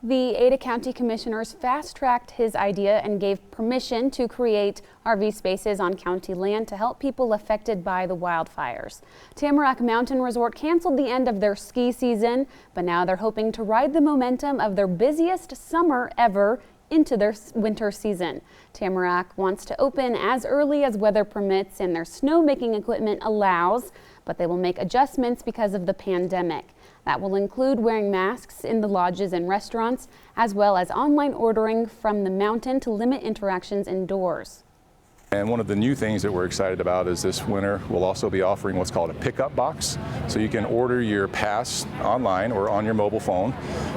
The Ada County Commissioners fast-tracked his idea and gave permission to create RV spaces on county land to help people affected by the wildfires. Tamarack Mountain Resort canceled the end of their ski season, but now they're hoping to ride the momentum of their busiest summer ever into their winter season. Tamarack wants to open as early as weather permits and their snowmaking equipment allows, but they will make adjustments because of the pandemic. That will include wearing masks in the lodges and restaurants, as well as online ordering from the mountain to limit interactions indoors. And one of the new things that we're excited about is this winter we'll also be offering what's called a pickup box. So you can order your pass online or on your mobile phone,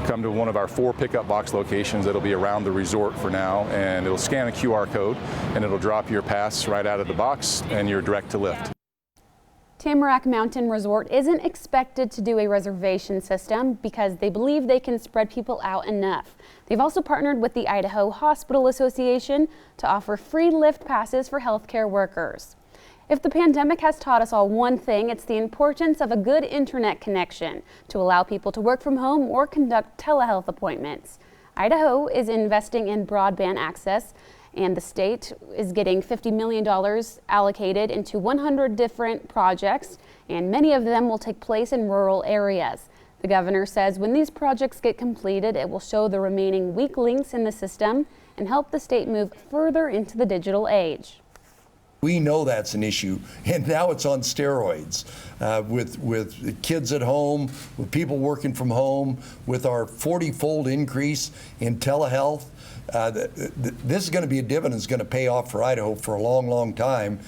come to one of our 4 pickup box locations that'll be around the resort for now, and it'll scan a QR code and it'll drop your pass right out of the box and you're direct to lift. Tamarack Mountain Resort isn't expected to do a reservation system because they believe they can spread people out enough. They've also partnered with the Idaho Hospital Association to offer free lift passes for healthcare workers. If the pandemic has taught us all one thing, it's the importance of a good internet connection to allow people to work from home or conduct telehealth appointments. Idaho is investing in broadband access, and the state is getting $50 million allocated into 100 different projects, and many of them will take place in rural areas. The governor says when these projects get completed, it will show the remaining weak links in the system and help the state move further into the digital age. We know that's an issue, and now it's on steroids with kids at home, with people working from home, with our 40-fold increase in telehealth. This is going to be a dividend that's going to pay off for Idaho for a long, long time.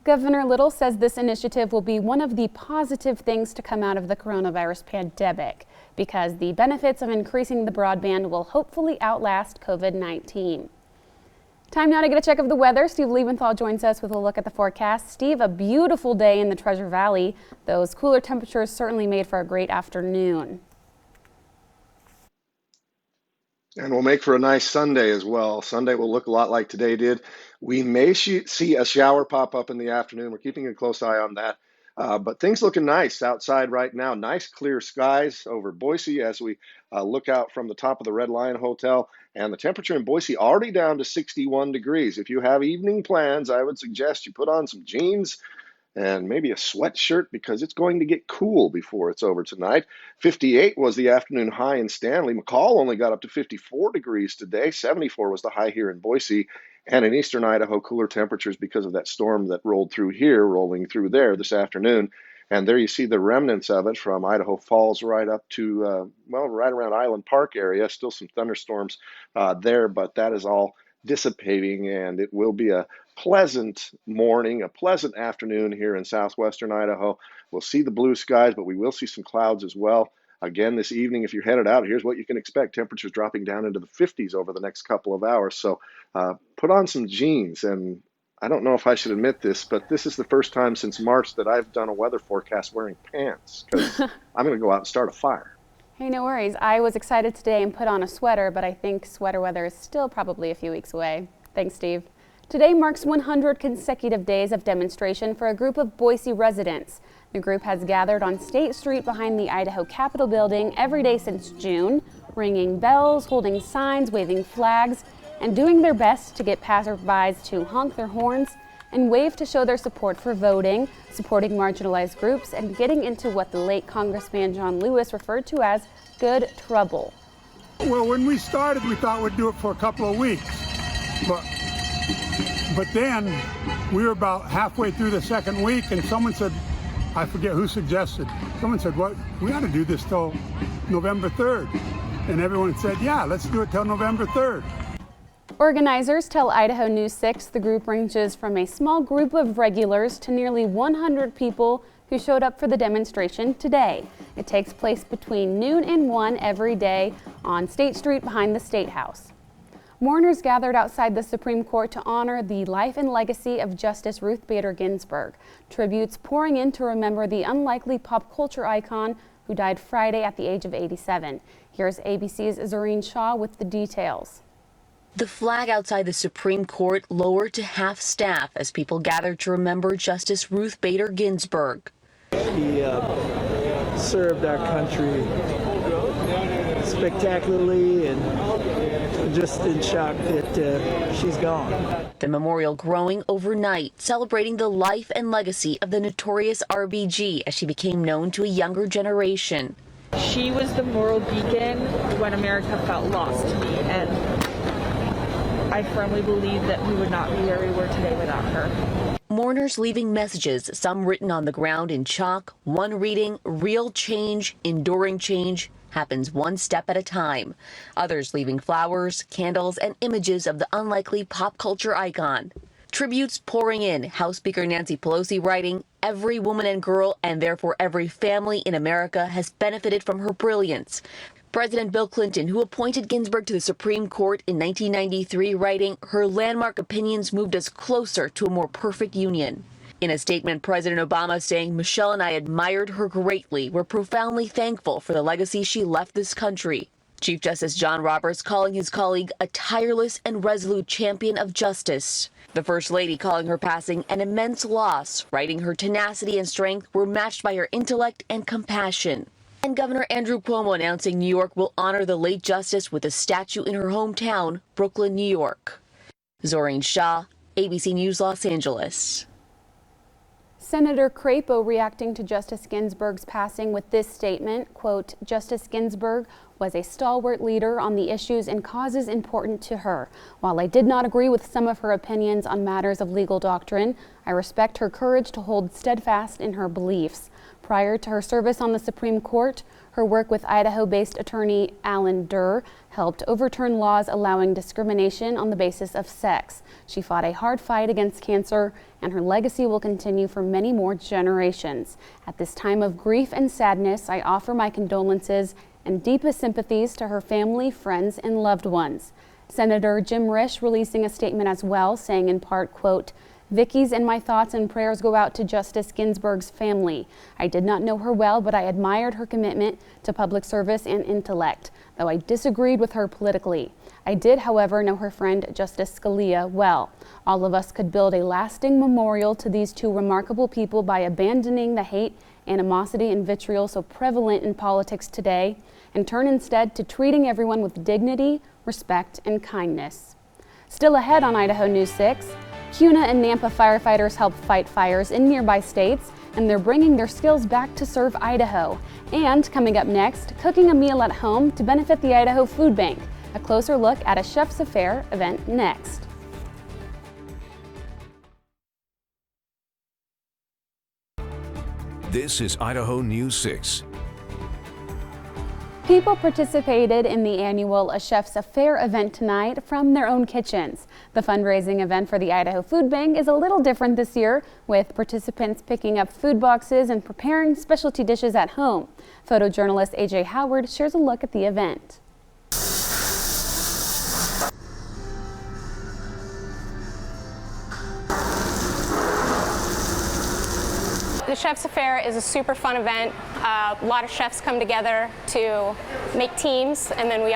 Governor Little says this initiative will be one of the positive things to come out of the coronavirus pandemic because the benefits of increasing the broadband will hopefully outlast COVID-19. Time now to get a check of the weather. Steve Liebenthal joins us with a look at the forecast. Steve, a beautiful day in the Treasure Valley. Those cooler temperatures certainly made for a great afternoon. And we'll make for a nice Sunday as well. Sunday will look a lot like today did. We may see a shower pop up in the afternoon. We're keeping a close eye on that. But things looking nice outside right now. Nice clear skies over Boise as we look out from the top of the Red Lion Hotel. And the temperature in Boise already down to 61 degrees. If you have evening plans, I would suggest you put on some jeans and maybe a sweatshirt because it's going to get cool before it's over tonight. 58 was the afternoon high in Stanley. McCall only got up to 54 degrees today. 74 was the high here in Boise. And in eastern Idaho, cooler temperatures because of that storm that rolled through here, rolling through there this afternoon. And there you see the remnants of it from Idaho Falls right up to, right around Island Park area. Still some thunderstorms there, but that is all dissipating, and it will be a pleasant morning, a pleasant afternoon here in southwestern Idaho. We'll see the blue skies, but we will see some clouds as well. Again, this evening, if you're headed out, here's what you can expect. Temperatures dropping down into the 50s over the next couple of hours. So put on some jeans. And I don't know if I should admit this, but this is the first time since March that I've done a weather forecast wearing pants because I'm going to go out and start a fire. Hey, no worries. I was excited today and put on a sweater, but I think sweater weather is still probably a few weeks away. Thanks, Steve. Today marks 100 consecutive days of demonstration for a group of Boise residents. The group has gathered on State Street behind the Idaho Capitol building every day since June, ringing bells, holding signs, waving flags, and doing their best to get passerbys to honk their horns and wave to show their support for voting, supporting marginalized groups, and getting into what the late Congressman John Lewis referred to as good trouble. Well, when we started, we thought we'd do it for a couple of weeks, but then we were about halfway through the second week, and someone said, I forget who suggested, someone said, "What? We ought to do this till November 3rd. And everyone said, yeah, let's do it till November 3rd. Organizers tell Idaho News 6 the group ranges from a small group of regulars to nearly 100 people who showed up for the demonstration today. It takes place between noon and 1 every day on State Street behind the State House. Mourners gathered outside the Supreme Court to honor the life and legacy of Justice Ruth Bader Ginsburg. Tributes pouring in to remember the unlikely pop culture icon who died Friday at the age of 87. Here's ABC's Zareen Shaw with the details. The flag outside the Supreme Court lowered to half staff as people gathered to remember Justice Ruth Bader Ginsburg. He served our country, spectacularly, and just in shock that she's gone. The memorial growing overnight, celebrating the life and legacy of the notorious RBG as she became known to a younger generation. She was the moral beacon when America felt lost to me, and I firmly believe that we would not be where we were today without her. Mourners leaving messages, some written on the ground in chalk, one reading, "Real change, enduring change, happens one step at a time." Others leaving flowers, candles, and images of the unlikely pop culture icon. Tributes pouring in, House Speaker Nancy Pelosi writing, "Every woman and girl, and therefore every family in America, has benefited from her brilliance." President Bill Clinton, who appointed Ginsburg to the Supreme Court in 1993, writing, "Her landmark opinions moved us closer to a more perfect union." In a statement, President Obama saying, "Michelle and I admired her greatly. We're profoundly thankful for the legacy she left this country." Chief Justice John Roberts calling his colleague a tireless and resolute champion of justice. The First Lady calling her passing an immense loss, writing her tenacity and strength were matched by her intellect and compassion. And Governor Andrew Cuomo announcing New York will honor the late justice with a statue in her hometown, Brooklyn, New York. Zoreen Shah, ABC News, Los Angeles. Senator Crapo reacting to Justice Ginsburg's passing with this statement, quote, "Justice Ginsburg was a stalwart leader on the issues and causes important to her. While I did not agree with some of her opinions on matters of legal doctrine, I respect her courage to hold steadfast in her beliefs." Prior to her service on the Supreme Court, her work with Idaho-based attorney Alan Durr helped overturn laws allowing discrimination on the basis of sex. She fought a hard fight against cancer, and her legacy will continue for many more generations. At this time of grief and sadness, I offer my condolences and deepest sympathies to her family, friends, and loved ones. Senator Jim Risch releasing a statement as well, saying in part, quote, "Vicki's and my thoughts and prayers go out to Justice Ginsburg's family. I did not know her well, but I admired her commitment to public service and intellect, though I disagreed with her politically. I did, however, know her friend Justice Scalia well. All of us could build a lasting memorial to these two remarkable people by abandoning the hate, animosity, and vitriol so prevalent in politics today, and turn instead to treating everyone with dignity, respect, and kindness." Still ahead on Idaho News 6, Kuna and Nampa firefighters help fight fires in nearby states, and they're bringing their skills back to serve Idaho. And coming up next, cooking a meal at home to benefit the Idaho Food Bank. A closer look at a Chef's Affaire event next. This is Idaho News 6. People participated in the annual A Chef's Affaire event tonight from their own kitchens. The fundraising event for the Idaho Food Bank is a little different this year, with participants picking up food boxes and preparing specialty dishes at home. Photojournalist AJ Howard shares a look at the event. The Chef's Affaire is a super fun event. A lot of chefs come together to make teams, and then we